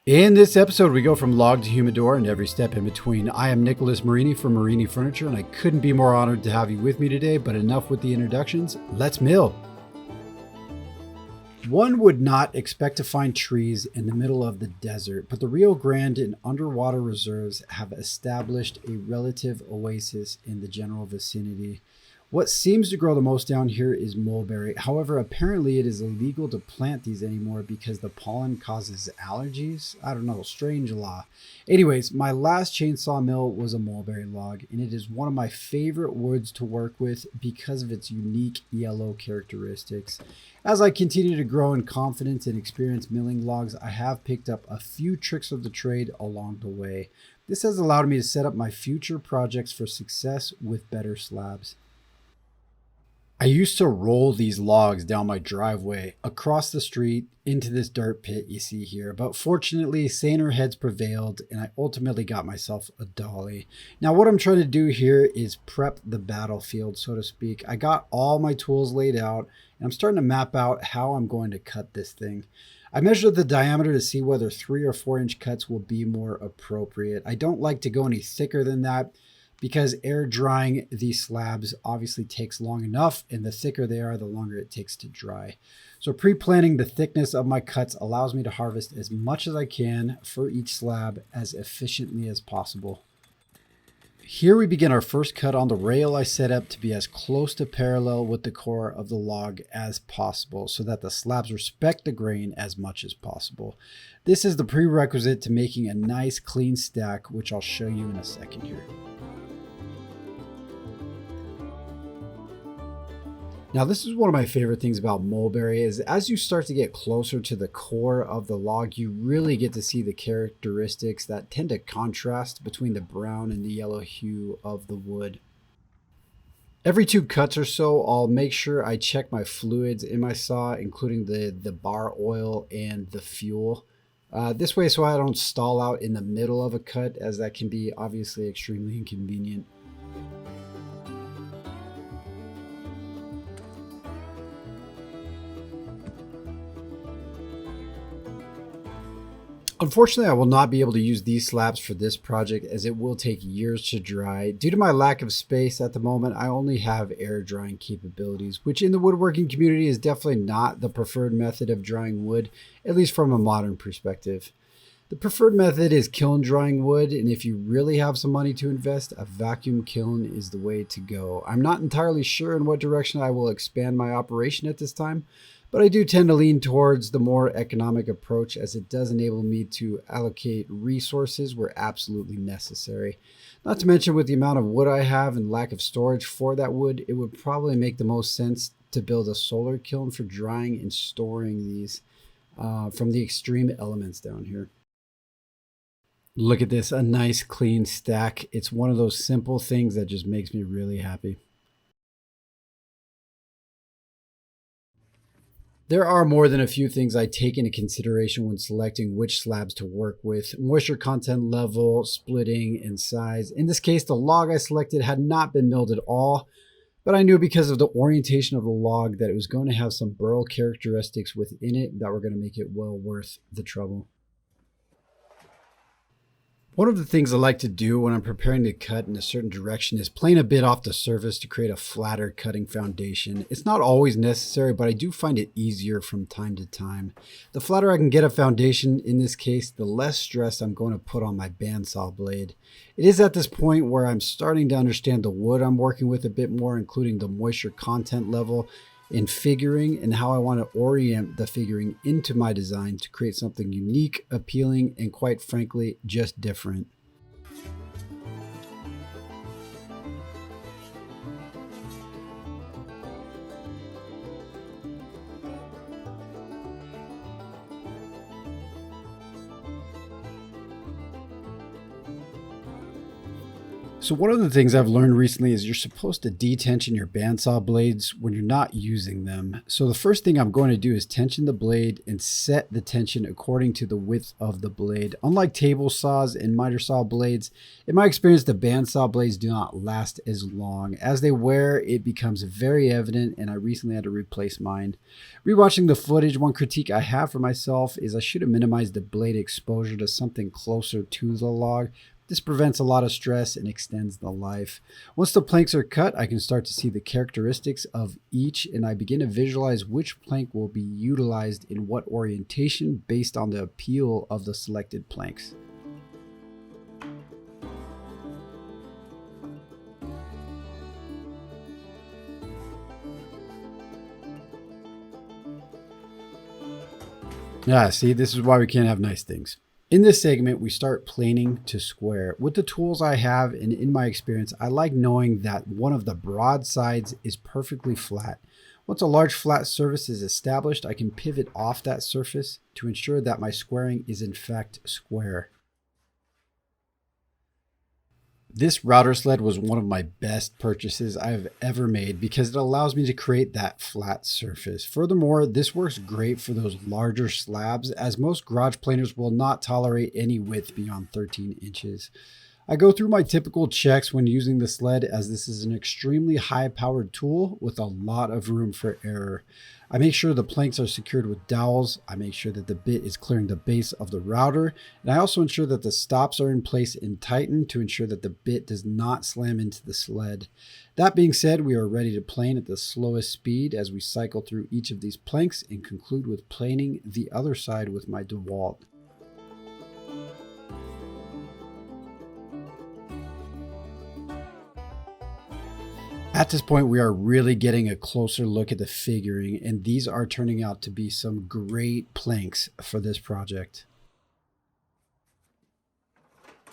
In this episode, we go from log to humidor and every step in between. I am Nicholas Marini from Marini Furniture, and I couldn't be more honored to have you with me today, but enough with the introductions. Let's mill. One would not expect to find trees in the middle of the desert, but the Rio Grande and underwater reserves have established a relative oasis in the general vicinity. What seems to grow the most down here is mulberry. However, apparently it is illegal to plant these anymore because the pollen causes allergies. I don't know, strange law. Anyways, my last chainsaw mill was a mulberry log, and it is one of my favorite woods to work with because of its unique yellow characteristics. As I continue to grow in confidence and experience milling logs, I have picked up a few tricks of the trade along the way. This has allowed me to set up my future projects for success with better slabs. I used to roll these logs down my driveway, across the street, into this dirt pit you see here, but fortunately saner heads prevailed and I ultimately got myself a dolly. Now what I'm trying to do here is prep the battlefield, so to speak. I got all my tools laid out and I'm starting to map out how I'm going to cut this thing. I measured the diameter to see whether 3 or 4 inch cuts will be more appropriate. I don't like to go any thicker than that, because air drying these slabs obviously takes long enough, and the thicker they are, the longer it takes to dry. So pre-planning the thickness of my cuts allows me to harvest as much as I can for each slab as efficiently as possible. Here we begin our first cut on the rail I set up to be as close to parallel with the core of the log as possible so that the slabs respect the grain as much as possible. This is the prerequisite to making a nice clean stack, which I'll show you in a second here. Now, this is one of my favorite things about mulberry is as you start to get closer to the core of the log, you really get to see the characteristics that tend to contrast between the brown and the yellow hue of the wood. Every 2 cuts or so, I'll make sure I check my fluids in my saw, including the bar oil and the fuel. This way so I don't stall out in the middle of a cut, as that can be obviously extremely inconvenient. Unfortunately, I will not be able to use these slabs for this project as it will take years to dry. Due to my lack of space at the moment, I only have air drying capabilities, which in the woodworking community is definitely not the preferred method of drying wood, at least from a modern perspective. The preferred method is kiln drying wood, and if you really have some money to invest, a vacuum kiln is the way to go. I'm not entirely sure in what direction I will expand my operation at this time, but I do tend to lean towards the more economic approach as it does enable me to allocate resources where absolutely necessary. Not to mention with the amount of wood I have and lack of storage for that wood, it would probably make the most sense to build a solar kiln for drying and storing these from the extreme elements down here. Look at this, a nice clean stack. It's one of those simple things that just makes me really happy. There are more than a few things I take into consideration when selecting which slabs to work with. Moisture content level, splitting, and size. In this case, the log I selected had not been milled at all, but I knew because of the orientation of the log that it was going to have some burl characteristics within it that were going to make it well worth the trouble. One of the things I like to do when I'm preparing to cut in a certain direction is plane a bit off the surface to create a flatter cutting foundation. It's not always necessary, but I do find it easier from time to time. The flatter I can get a foundation in this case, the less stress I'm going to put on my bandsaw blade. It is at this point where I'm starting to understand the wood I'm working with a bit more, including the moisture content level in figuring and how I want to orient the figuring into my design to create something unique, appealing, and quite frankly, just different. So one of the things I've learned recently is you're supposed to detension your bandsaw blades when you're not using them. So the first thing I'm going to do is tension the blade and set the tension according to the width of the blade. Unlike table saws and miter saw blades, in my experience, the bandsaw blades do not last as long. As they wear, it becomes very evident, and I recently had to replace mine. Rewatching the footage, one critique I have for myself is I should have minimized the blade exposure to something closer to the log. This prevents a lot of stress and extends the life. Once the planks are cut, I can start to see the characteristics of each, and I begin to visualize which plank will be utilized in what orientation based on the appeal of the selected planks. Yeah, see, this is why we can't have nice things. In this segment, we start planing to square. With the tools I have and in my experience, I like knowing that one of the broad sides is perfectly flat. Once a large flat surface is established, I can pivot off that surface to ensure that my squaring is in fact square. This router sled was one of my best purchases I've ever made because it allows me to create that flat surface. Furthermore, this works great for those larger slabs as most garage planers will not tolerate any width beyond 13 inches. I go through my typical checks when using the sled as this is an extremely high-powered tool with a lot of room for error. I make sure the planks are secured with dowels. I make sure that the bit is clearing the base of the router. And I also ensure that the stops are in place and tightened to ensure that the bit does not slam into the sled. That being said, we are ready to plane at the slowest speed as we cycle through each of these planks and conclude with planing the other side with my DeWalt. At this point, we are really getting a closer look at the figuring, and these are turning out to be some great planks for this project.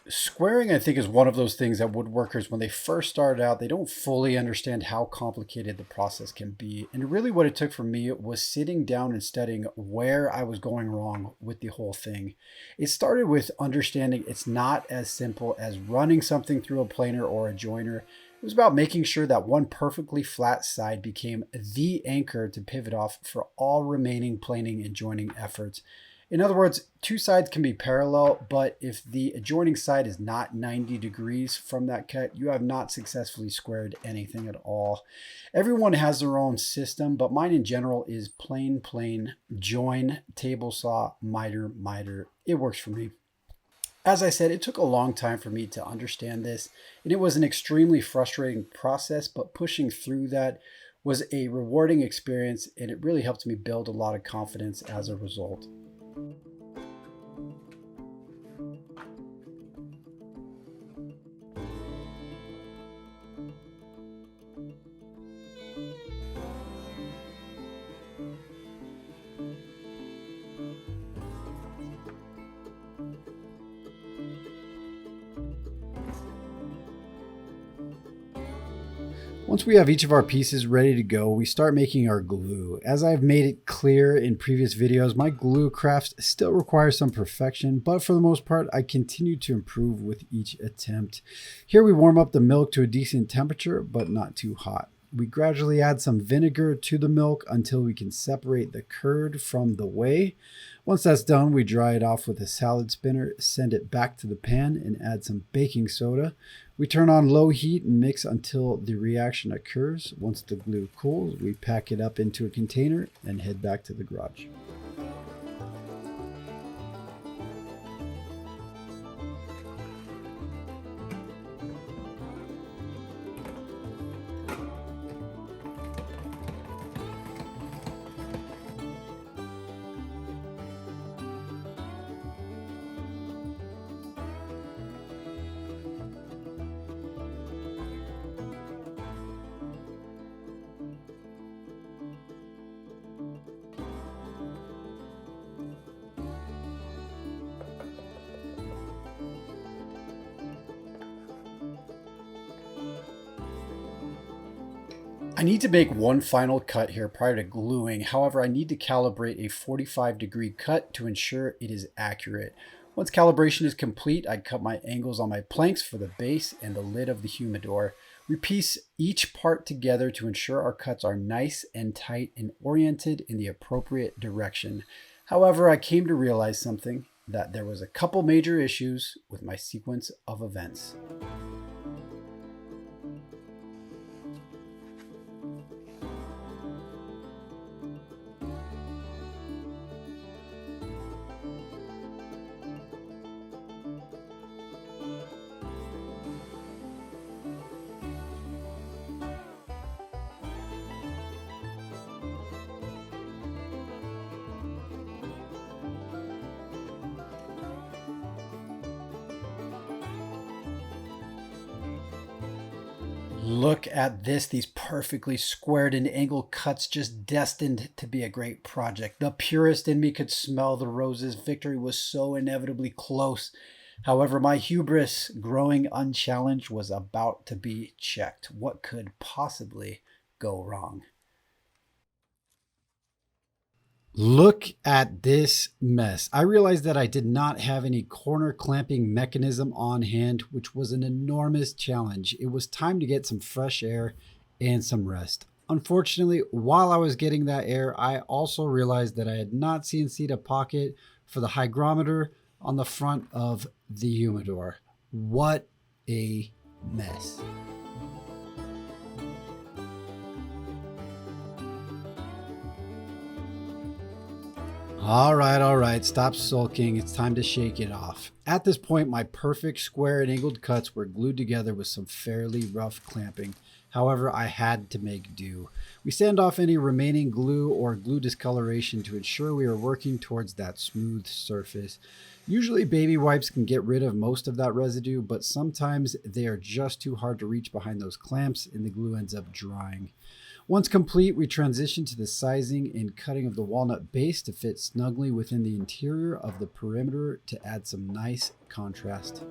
Squaring, I think, is one of those things that woodworkers, when they first start out, they don't fully understand how complicated the process can be. And really what it took for me was sitting down and studying where I was going wrong with the whole thing. It started with understanding it's not as simple as running something through a planer or a joiner. It was about making sure that one perfectly flat side became the anchor to pivot off for all remaining planing and joining efforts. In other words, two sides can be parallel, but if the adjoining side is not 90 degrees from that cut, you have not successfully squared anything at all. Everyone has their own system, but mine in general is plain, join, table saw, miter. It works for me. As I said, it took a long time for me to understand this, and it was an extremely frustrating process, but pushing through that was a rewarding experience, and it really helped me build a lot of confidence as a result. Once we have each of our pieces ready to go, we start making our glue. As I've made it clear in previous videos, my glue crafts still require some perfection, but for the most part, I continue to improve with each attempt. Here we warm up the milk to a decent temperature, but not too hot. We gradually add some vinegar to the milk until we can separate the curd from the whey. Once that's done, we dry it off with a salad spinner, send it back to the pan, and add some baking soda. We turn on low heat and mix until the reaction occurs. Once the glue cools, we pack it up into a container and head back to the garage. I need to make one final cut here prior to gluing. However, I need to calibrate a 45-degree cut to ensure it is accurate. Once calibration is complete, I cut my angles on my planks for the base and the lid of the humidor. We piece each part together to ensure our cuts are nice and tight and oriented in the appropriate direction. However, I came to realize something, that there was a couple major issues with my sequence of events. Look at this, these perfectly squared and angled cuts, just destined to be a great project. The purist in me could smell the roses. Victory was so inevitably close. However, my hubris, growing unchallenged, was about to be checked. What could possibly go wrong? Look at this mess. I realized that I did not have any corner clamping mechanism on hand, which was an enormous challenge. It was time to get some fresh air and some rest. Unfortunately, while I was getting that air, I also realized that I had not CNC'd a pocket for the hygrometer on the front of the humidor. What a mess. All right, stop sulking. It's time to shake it off. At this point, my perfect square and angled cuts were glued together with some fairly rough clamping. However, I had to make do. We sand off any remaining glue or glue discoloration to ensure we are working towards that smooth surface. Usually, baby wipes can get rid of most of that residue, but sometimes they are just too hard to reach behind those clamps and the glue ends up drying. Once complete, we transition to the sizing and cutting of the walnut base to fit snugly within the interior of the perimeter to add some nice contrast.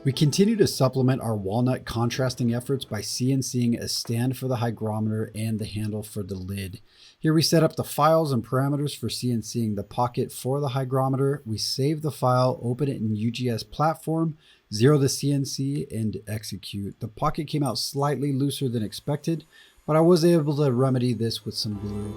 We continue to supplement our walnut contrasting efforts by CNCing a stand for the hygrometer and the handle for the lid. Here we set up the files and parameters for CNCing the pocket for the hygrometer. We save the file, open it in UGS platform, zero the CNC, and execute. The pocket came out slightly looser than expected, but I was able to remedy this with some glue.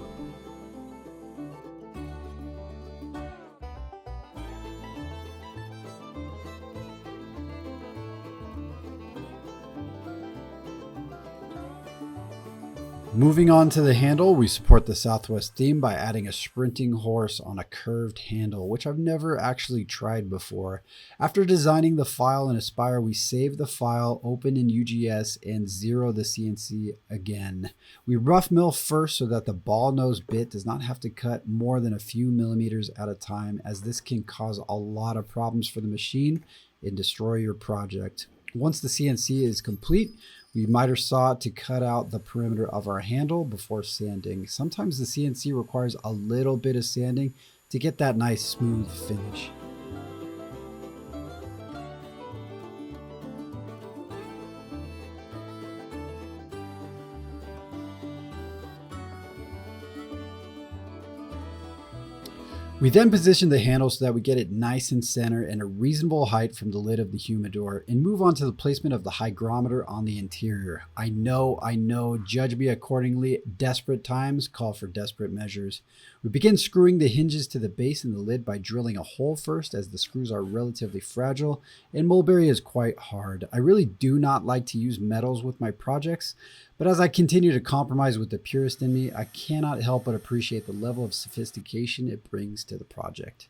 Moving on to the handle, we support the Southwest theme by adding a sprinting horse on a curved handle, which I've never actually tried before. After designing the file in Aspire, we save the file, open in UGS, and zero the CNC again. We rough mill first so that the ball nose bit does not have to cut more than a few millimeters at a time, as this can cause a lot of problems for the machine and destroy your project. Once the CNC is complete, we miter saw to cut out the perimeter of our handle before sanding. Sometimes the CNC requires a little bit of sanding to get that nice smooth finish. We then position the handle so that we get it nice and center and a reasonable height from the lid of the humidor and move on to the placement of the hygrometer on the interior. I know, judge me accordingly. Desperate times call for desperate measures. We begin screwing the hinges to the base and the lid by drilling a hole first, as the screws are relatively fragile and mulberry is quite hard. I really do not like to use metals with my projects, but as I continue to compromise with the purist in me, I cannot help but appreciate the level of sophistication it brings to the project.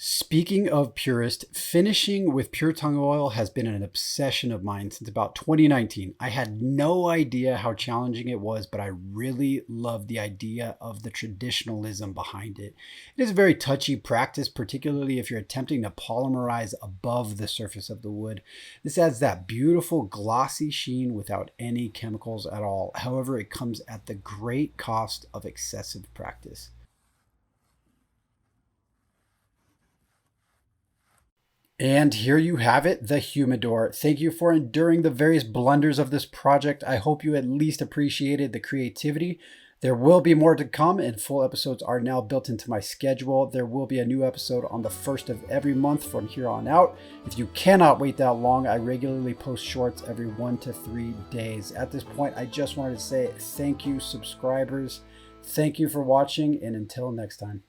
Speaking of purist, finishing with pure tongue oil has been an obsession of mine since about 2019. I had no idea how challenging it was, but I really love the idea of the traditionalism behind it. It is a very touchy practice, particularly if you're attempting to polymerize above the surface of the wood. This adds that beautiful glossy sheen without any chemicals at all. However, it comes at the great cost of excessive practice. And here you have it, the Humidor. Thank you for enduring the various blunders of this project. I hope you at least appreciated the creativity. There will be more to come, and full episodes are now built into my schedule. There will be a new episode on the first of every month from here on out. If you cannot wait that long, I regularly post shorts every 1 to 3 days. At this point, I just wanted to say thank you, subscribers. Thank you for watching, and until next time.